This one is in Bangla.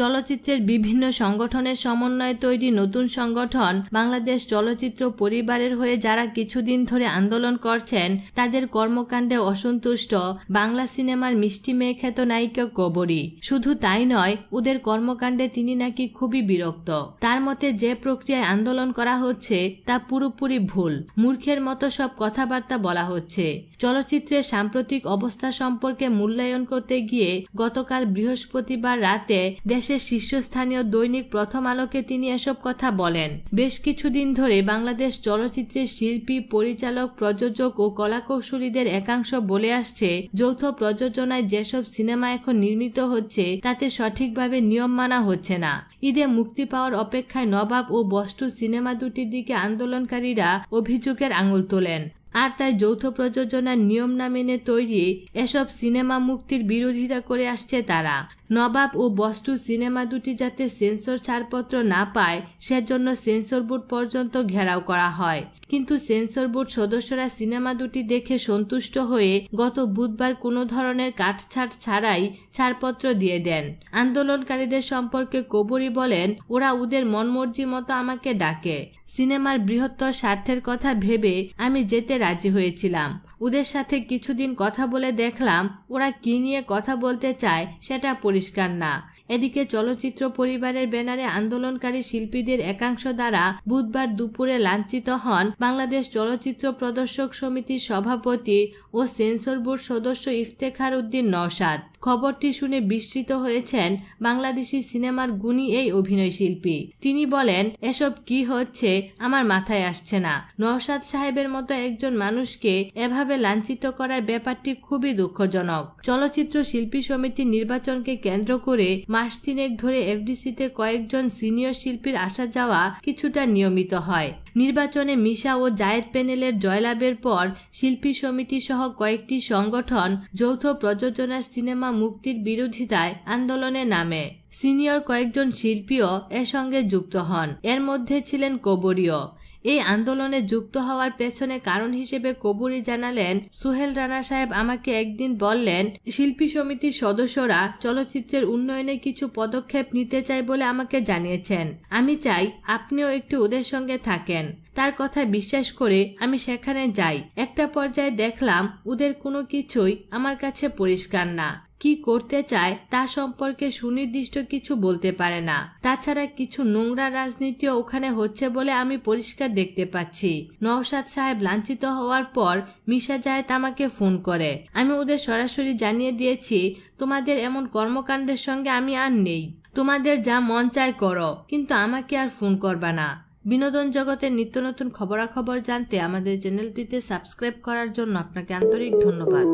চলচ্চিত্রের বিভিন্ন সংগঠনের সমন্বয়ে তৈরি নতুন সংগঠন বাংলাদেশ চলচ্চিত্র পরিবারের হয়ে যারা কিছুদিন ধরে আন্দোলন করছেন তাদের কর্মকাণ্ডে অসন্তুষ্ট বাংলা সিনেমার মিষ্টি মেয়ে খ্যাত নায়িকা কবরী। শুধু তাই নয়, ওদের কর্মকাণ্ডে তিনি নাকি খুবই বিরক্ত। তার মতে যে প্রক্রিয়ায় আন্দোলন করা হচ্ছে তা পুরোপুরি ভুল, মূর্খের মতো সব কথাবার্তা বলা হচ্ছে। চলচ্চিত্রের সাম্প্রতিক অবস্থা সম্পর্কে মূল্যায়ন করতে গিয়ে গতকাল বৃহস্পতিবার রাতে দেশের শীর্ষস্থানীয় দৈনিক প্রথম আলোকে তিনি এসব কথা বলেন। বেশ কিছুদিন ধরে বাংলাদেশ চলচ্চিত্রের শিল্পী, পরিচালক, প্রযোজক ও কলাকৌশলীদের একাংশ বলে আসছে, যৌথ প্রযোজনায় যেসব সিনেমা এখন নির্মিত হচ্ছে তাতে সঠিকভাবে নিয়ম মানা হচ্ছে না। ঈদে মুক্তি পাওয়ার অপেক্ষায় নবাব ও বস্তু সিনেমা দুটির দিকে আন্দোলনকারীরা অভিযোগের আঙুল তোলেন। আর তাই যৌথ প্রযোজনার নিয়ম না মেনে তৈরি এসব সিনেমা মুক্তির বিরোধিতা করে আসছে তারা। নবাব ও বস্তু সিনেমা দুটি যাতে সেন্সর ছাড়পত্র না পায় সেজন্য সেন্সর বোর্ড পর্যন্ত ঘেরাও করা হয়, কিন্তু সেন্সর বোর্ড সদস্যরা সিনেমা দুটি দেখে সন্তুষ্ট হয়ে গত বুধবার কোনো ধরনের কাটছাট ছাড়াই ছাড়পত্র দিয়ে দেন। আন্দোলনকারীদের সম্পর্কে কবরী বলেন, ওরা ওদের মনমর্জি মতো আমাকে ডাকে। সিনেমার বৃহত্তর স্বার্থের কথা ভেবে আমি যেতে রাজি হয়েছিলাম। ওদের সাথে কিছুদিন কথা বলে দেখলাম ওরা কি নিয়ে কথা বলতে চায় সেটা পরিষ্কার না। এদিকে চলচ্চিত্র পরিবারের ব্যানারে আন্দোলনকারী শিল্পীদের একাংশ দ্বারা বুধবার দুপুরে লাঞ্ছিত হন বাংলাদেশ চলচ্চিত্র প্রদর্শক সমিতির সভাপতি ও সেন্সর বোর্ড সদস্য ইফতেখার উদ্দিন নওশাদ। খবরটি শুনে বিস্মিত হয়েছেন বাংলাদেশি সিনেমার গুণী এই অভিনয় শিল্পী। তিনি বলেন, এসব কি হচ্ছে আমার মাথায় আসছে না। নওশাদ সাহেবের মতো একজন মানুষকে এভাবে লাঞ্ছিত করার ব্যাপারটি খুবই দুঃখজনক। চলচ্চিত্র শিল্পী সমিতির নির্বাচনকে কেন্দ্র করে মাস তিনেক ধরে এফডিসিতে কয়েকজন সিনিয়র শিল্পীর আসা যাওয়া কিছুটা নিয়মিত হয়। নির্বাচনে মিশা ও জায়েদ প্যানেলের জয়লাভের পর শিল্পী সমিতি সহ কয়েকটি সংগঠন যৌথ প্রযোজনার সিনেমা মুক্তির বিরোধিতায় আন্দোলনে নামে। সিনিয়র কয়েকজন শিল্পীও এর সঙ্গে যুক্ত হন, এর মধ্যে ছিলেন কবরীও। এই আন্দোলনে যুক্ত হওয়ার পেছনে কারণ হিসেবে কবরী জানালেন, সোহেল রানা সাহেব আমাকে একদিন বললেন শিল্পী সমিতির সদস্যরা চলচ্চিত্রের উন্নয়নে কিছু পদক্ষেপ নিতে চায় বলে আমাকে জানিয়েছেন। আমি চাই আপনিও একটু ওদের সঙ্গে থাকেন। তার কথা বিশ্বাস করে আমি সেখানে যাই। একটা পর্যায়ে দেখলাম ওদের কোনো কিছুই আমার কাছে পরিষ্কার না। কি করতে চায় তা সম্পর্কে সুনির্দিষ্ট কিছু বলতে পারে না। তাছাড়া কিছু নোংরা রাজনীতিও ওখানে হচ্ছে বলে আমি পরিষ্কার দেখতে পাচ্ছি। নওশাদ সাহেব লাঞ্ছিত হওয়ার পর মিশা জায়েদ আমাকে ফোন করে। আমি ওদের সরাসরি জানিয়ে দিয়েছি, তোমাদের এমন কর্মকাণ্ডের সঙ্গে আমি আর নেই। তোমাদের যা মন চায় করো, কিন্তু আমাকে আর ফোন করবা না। বিনোদন জগতের নিত্য নতুন খবরাখবর জানতে আমাদের চ্যানেলটিতে সাবস্ক্রাইব করার জন্য আপনাকে আন্তরিক ধন্যবাদ।